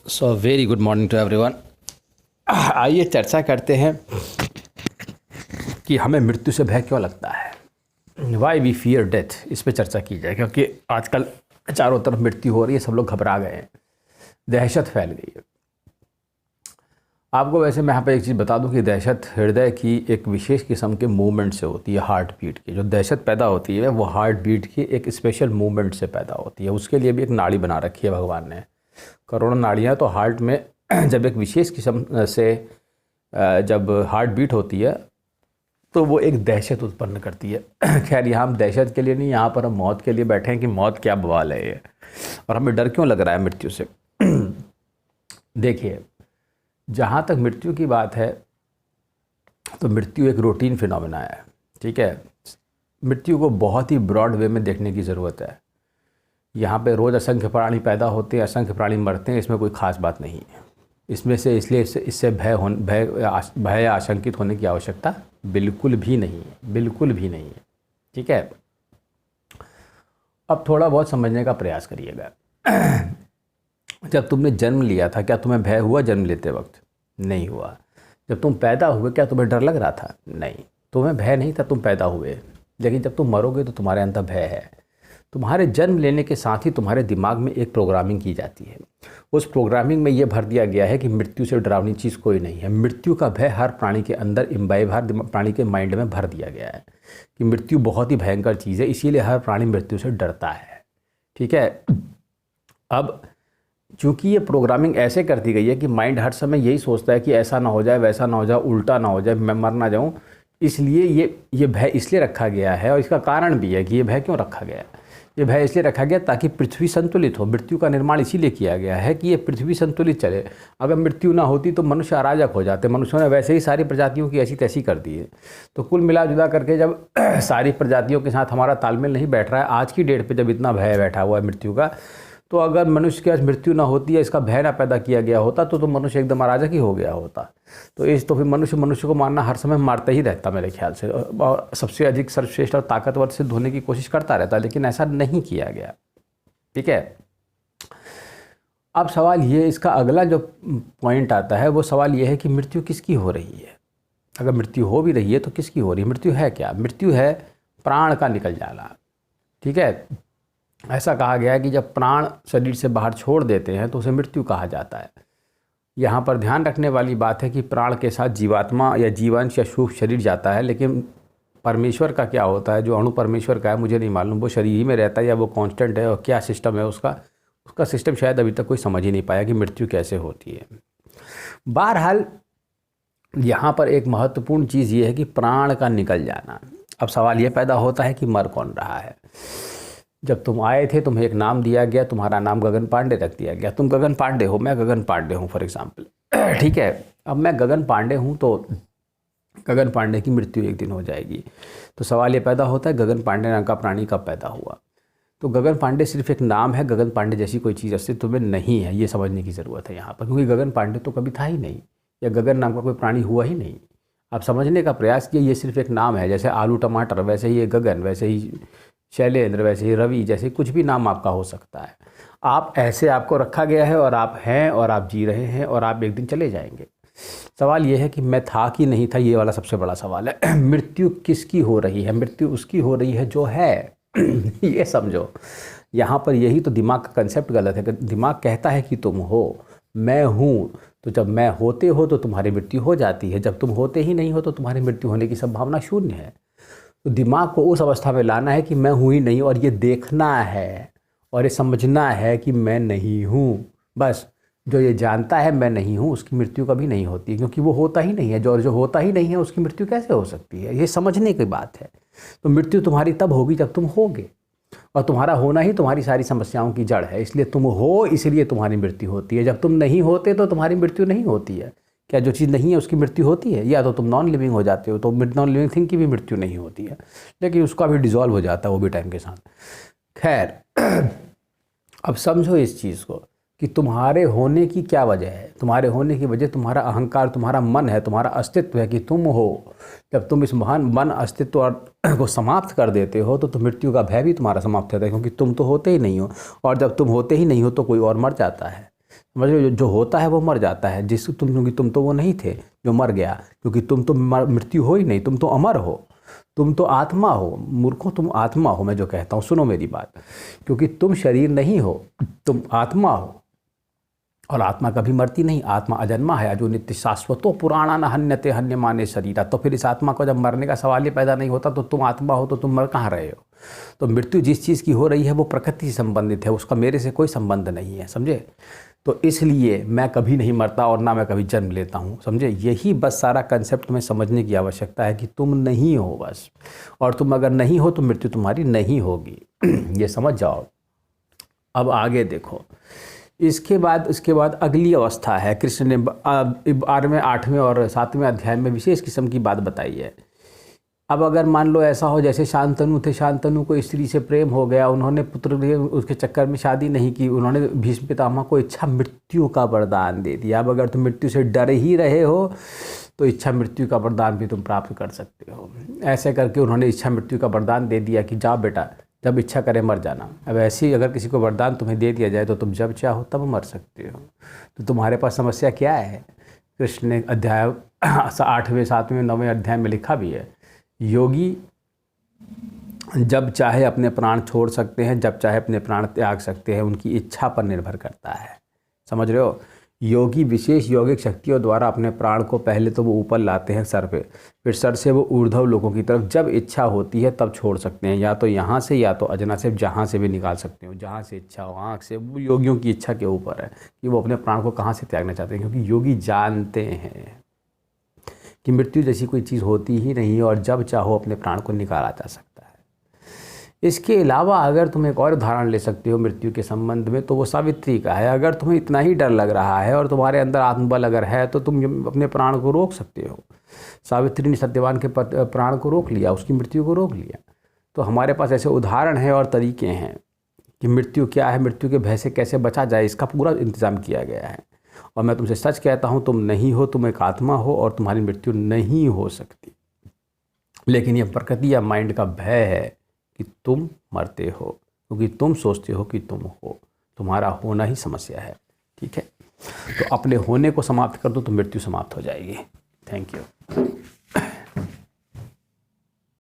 So very good morning to everyone. आइए चर्चा करते हैं कि हमें मृत्यु से भय क्यों लगता है। वाई वी फियर डेथ, इस पे चर्चा की जाए, क्योंकि आजकल चारों तरफ मृत्यु हो रही है, सब लोग घबरा गए हैं, दहशत फैल गई है। आपको वैसे मैं यहाँ पे एक चीज़ बता दूं कि दहशत हृदय की एक विशेष किस्म के मूवमेंट से होती है। हार्ट बीट की जो दहशत पैदा होती है वो हार्ट बीट की एक स्पेशल मूवमेंट से पैदा होती है। उसके लिए भी एक नाड़ी बना रखी है भगवान ने, करोड़ों नाड़ियाँ। तो हार्ट में जब एक विशेष किस्म से जब हार्ट बीट होती है तो वो एक दहशत उत्पन्न करती है। खैर यहाँ हम दहशत के लिए नहीं, यहाँ पर हम मौत के लिए बैठे हैं कि मौत क्या बवाल है ये, और हमें डर क्यों लग रहा है मृत्यु से। देखिए, जहाँ तक मृत्यु की बात है तो मृत्यु एक रूटीन फिनोमेना है, ठीक है। मृत्यु को बहुत ही ब्रॉड वे में देखने की ज़रूरत है। यहाँ पे रोज़ असंख्य प्राणी पैदा होते हैं, असंख्य प्राणी मरते हैं, इसमें कोई ख़ास बात नहीं है। इसमें से इसलिए इससे भय या आशंकित होने की आवश्यकता बिल्कुल भी नहीं है, बिल्कुल भी नहीं है, ठीक है। अब थोड़ा बहुत समझने का प्रयास करिएगा। जब तुमने जन्म लिया था, क्या तुम्हें भय हुआ जन्म लेते वक्त? नहीं हुआ। जब तुम पैदा हुए, क्या तुम्हें डर लग रहा था? नहीं, तुम्हें भय नहीं था, तुम पैदा हुए। लेकिन जब तुम मरोगे तो तुम्हारे अंदर भय है। तुम्हारे जन्म लेने के साथ ही तुम्हारे दिमाग में एक प्रोग्रामिंग की जाती है। उस प्रोग्रामिंग में ये भर दिया गया है कि मृत्यु से डरावनी चीज़ कोई नहीं है। मृत्यु का भय हर प्राणी के अंदर इम्बाइब, हर प्राणी के माइंड में भर दिया गया है कि मृत्यु बहुत ही भयंकर चीज़ है, इसीलिए हर प्राणी मृत्यु से डरता है, ठीक है। अब चूँकि ये प्रोग्रामिंग ऐसे कर दी गई है कि माइंड हर समय यही सोचता है कि ऐसा ना हो जाए, वैसा ना हो जाए, उल्टा ना हो जाए, मैं मर ना जाऊँ, इसलिए ये भय इसलिए रखा गया है। और इसका कारण भी है कि ये भय क्यों रखा गया है। ये भय इसलिए रखा गया ताकि पृथ्वी संतुलित हो। मृत्यु का निर्माण इसीलिए किया गया है कि ये पृथ्वी संतुलित चले। अगर मृत्यु ना होती तो मनुष्य अराजक हो जाते। मनुष्यों ने वैसे ही सारी प्रजातियों की ऐसी तैसी कर दी है। तो कुल मिला जुला करके जब सारी प्रजातियों के साथ हमारा तालमेल नहीं बैठ रहा है, आज की डेट पर जब इतना भय बैठा हुआ है मृत्यु का, तो अगर मनुष्य के आज मृत्यु ना होती है, इसका भय ना पैदा किया गया होता तो मनुष्य एकदम अराजक ही हो गया होता। तो फिर मनुष्य को मारना हर समय मारता ही रहता मेरे ख्याल से, और सबसे अधिक सर्वश्रेष्ठ और ताकतवर सिद्ध होने की कोशिश करता रहता, लेकिन ऐसा नहीं किया गया, ठीक है। अब सवाल ये, इसका अगला जो पॉइंट आता है वो सवाल ये है कि मृत्यु किसकी हो रही है। अगर मृत्यु हो भी रही है तो किसकी हो रही है? मृत्यु है क्या? मृत्यु है प्राण का निकल जाना, ठीक है। ऐसा कहा गया है कि जब प्राण शरीर से बाहर छोड़ देते हैं तो उसे मृत्यु कहा जाता है। यहाँ पर ध्यान रखने वाली बात है कि प्राण के साथ जीवात्मा या जीवांश या सूक्ष्म शरीर जाता है, लेकिन परमेश्वर का क्या होता है, जो अणु परमेश्वर का है मुझे नहीं मालूम, वो शरीर ही में रहता है या वो कांस्टेंट है, और क्या सिस्टम है उसका सिस्टम शायद अभी तक कोई समझ ही नहीं पाया कि मृत्यु कैसे होती है। बहरहाल यहाँ पर एक महत्वपूर्ण चीज़ ये है कि प्राण का निकल जाना। अब सवाल ये पैदा होता है कि मर कौन रहा है। जब तुम आए थे तुम्हें एक नाम दिया गया, तुम्हारा नाम गगन पांडे रख दिया गया। तुम गगन पांडे हो, मैं गगन पांडे हूँ फॉर एग्जाम्पल, ठीक है। अब मैं गगन पांडे हूँ तो गगन पांडे की मृत्यु एक दिन हो जाएगी। तो सवाल ये पैदा होता है गगन पांडे नाम का प्राणी कब पैदा हुआ। तो गगन पांडे सिर्फ एक नाम है, गगन पांडे जैसी कोई चीज़ अस्तित्व में नहीं है, ये समझने की ज़रूरत है यहाँ पर, क्योंकि गगन पांडे तो कभी था ही नहीं, या गगन नाम का कोई प्राणी हुआ ही नहीं। आप समझने का प्रयास किए, ये सिर्फ एक नाम है। जैसे आलू टमाटर, वैसे ही ये गगन, वैसे ही शैलेंद्र, वैसे ही रवि, जैसे कुछ भी नाम आपका हो सकता है। आप ऐसे आपको रखा गया है और आप हैं और आप जी रहे हैं और आप एक दिन चले जाएंगे। सवाल ये है कि मैं था कि नहीं था, ये वाला सबसे बड़ा सवाल है। मृत्यु किसकी हो रही है? मृत्यु उसकी हो रही है जो है। ये समझो, यहाँ पर यही तो दिमाग का कंसेप्ट गलत है। दिमाग कहता है कि तुम हो, मैं हूँ, तो जब मैं होते हो तो तुम्हारी मृत्यु हो जाती है, जब तुम होते ही नहीं हो तो तुम्हारी मृत्यु होने की संभावना शून्य है। तो दिमाग को उस अवस्था में लाना है कि मैं हूँ ही नहीं, और ये देखना है और ये समझना है कि मैं नहीं हूँ। बस जो ये जानता है मैं नहीं हूँ, उसकी मृत्यु कभी नहीं होती, क्योंकि वो होता ही नहीं है। जो होता ही नहीं है उसकी मृत्यु कैसे हो सकती है? ये समझने की बात है। तो मृत्यु तुम्हारी तब होगी जब तुम होगे, और तुम्हारा होना ही तुम्हारी सारी समस्याओं की जड़ है। इसलिए तुम हो, इसलिए तुम्हारी मृत्यु होती है। जब तुम नहीं होते तो तुम्हारी मृत्यु नहीं होती है। क्या जो चीज़ नहीं है उसकी मृत्यु होती है? या तो तुम नॉन लिविंग हो जाते हो, तो नॉन लिविंग थिंग की भी मृत्यु नहीं होती है, लेकिन उसका भी डिजॉल्व हो जाता है वो भी टाइम के साथ। खैर, अब समझो इस चीज़ को कि तुम्हारे होने की क्या वजह है। तुम्हारे होने की वजह तुम्हारा अहंकार, तुम्हारा मन है, तुम्हारा अस्तित्व है कि तुम हो। जब तुम इस महान मन अस्तित्व को समाप्त कर देते हो तो मृत्यु का भय भी तुम्हारा समाप्त होता है, क्योंकि तुम तो होते ही नहीं हो, और जब तुम होते ही नहीं हो तो कोई और मर जाता है। समझ रहे हो, जो होता है वो मर जाता है, जिस क्योंकि तुम तो वो नहीं थे जो मर गया, क्योंकि तुम तो मृत्यु हो ही नहीं, तुम तो अमर हो, तुम तो आत्मा हो। मूर्खों, तुम आत्मा हो, मैं जो कहता हूँ सुनो मेरी बात, क्योंकि तुम शरीर नहीं हो, तुम आत्मा हो, और आत्मा कभी मरती नहीं, आत्मा अजन्मा है, जो नित्य शाश्वतो पुराणा न हन्यते हन्यमाने शरीरा। तो फिर इस आत्मा को जब मरने का सवाल ही पैदा नहीं होता तो तुम आत्मा हो तो तुम मर कहाँ रहे हो। तो मृत्यु जिस चीज़ की हो रही है वो प्रकृति से संबंधित है, उसका मेरे से कोई संबंध नहीं है, समझे। तो इसलिए मैं कभी नहीं मरता और ना मैं कभी जन्म लेता हूँ, समझे। यही बस सारा कंसेप्ट तुम्हें समझने की आवश्यकता है कि तुम नहीं हो बस, और तुम अगर नहीं हो तो मृत्यु तुम्हारी नहीं होगी। ये समझ जाओ। अब आगे देखो, इसके बाद अगली अवस्था है। कृष्ण ने 12वें 8वें और 7वें अध्याय में विशेष किस्म की बात बताई है। अब अगर मान लो ऐसा हो जैसे शांतनु थे, शांतनु को स्त्री से प्रेम हो गया, उन्होंने पुत्र लिए, उसके चक्कर में शादी नहीं की, उन्होंने भीष्म पितामह को इच्छा मृत्यु का वरदान दे दिया। अब अगर तुम मृत्यु से डर ही रहे हो तो इच्छा मृत्यु का वरदान भी तुम प्राप्त कर सकते हो। ऐसे करके उन्होंने इच्छा मृत्यु का वरदान दे दिया कि जा बेटा, जब इच्छा करे मर जाना। अब ऐसे ही अगर किसी को वरदान तुम्हें दे दिया जाए तो तुम जब चाहो तब मर सकते हो। तो तुम्हारे पास समस्या क्या है। कृष्ण ने अध्याय 8वें 7वें 9वें अध्याय में लिखा भी है, योगी जब चाहे अपने प्राण छोड़ सकते हैं, जब चाहे अपने प्राण त्याग सकते हैं, उनकी इच्छा पर निर्भर करता है। समझ रहे हो। योगी विशेष यौगिक शक्तियों द्वारा अपने प्राण को पहले तो वो ऊपर लाते हैं सर पे, फिर सर से वो ऊर्ध्व लोकों की तरफ जब इच्छा होती है तब छोड़ सकते हैं, या तो यहाँ से या तो अजना से, जहाँ से भी निकाल सकते हो, जहाँ से इच्छा हो, आँख से। वो योगियों की इच्छा के ऊपर है कि वो अपने प्राण को कहाँ से त्यागना चाहते हैं, क्योंकि योगी जानते हैं कि मृत्यु जैसी कोई चीज़ होती ही नहीं है और जब चाहो अपने प्राण को निकाला जा सकता है। इसके अलावा अगर तुम एक और उदाहरण ले सकते हो मृत्यु के संबंध में, तो वो सावित्री का है। अगर तुम्हें इतना ही डर लग रहा है और तुम्हारे अंदर आत्मबल अगर है तो तुम अपने प्राण को रोक सकते हो। सावित्री ने सत्यवान के प्राण को रोक लिया, उसकी मृत्यु को रोक लिया। तो हमारे पास ऐसे उदाहरण हैं और तरीके हैं कि मृत्यु क्या है, मृत्यु के भय से कैसे बचा जाए, इसका पूरा इंतजाम किया गया है। और मैं तुमसे सच कहता हूँ, तुम नहीं हो, तुम एक आत्मा हो और तुम्हारी मृत्यु नहीं हो सकती। लेकिन यह प्रकृति या माइंड का भय है कि तुम मरते हो, क्योंकि तुम सोचते हो कि तुम हो। तुम्हारा होना ही समस्या है, ठीक है। तो अपने होने को समाप्त कर दो तो मृत्यु समाप्त हो जाएगी। Thank you.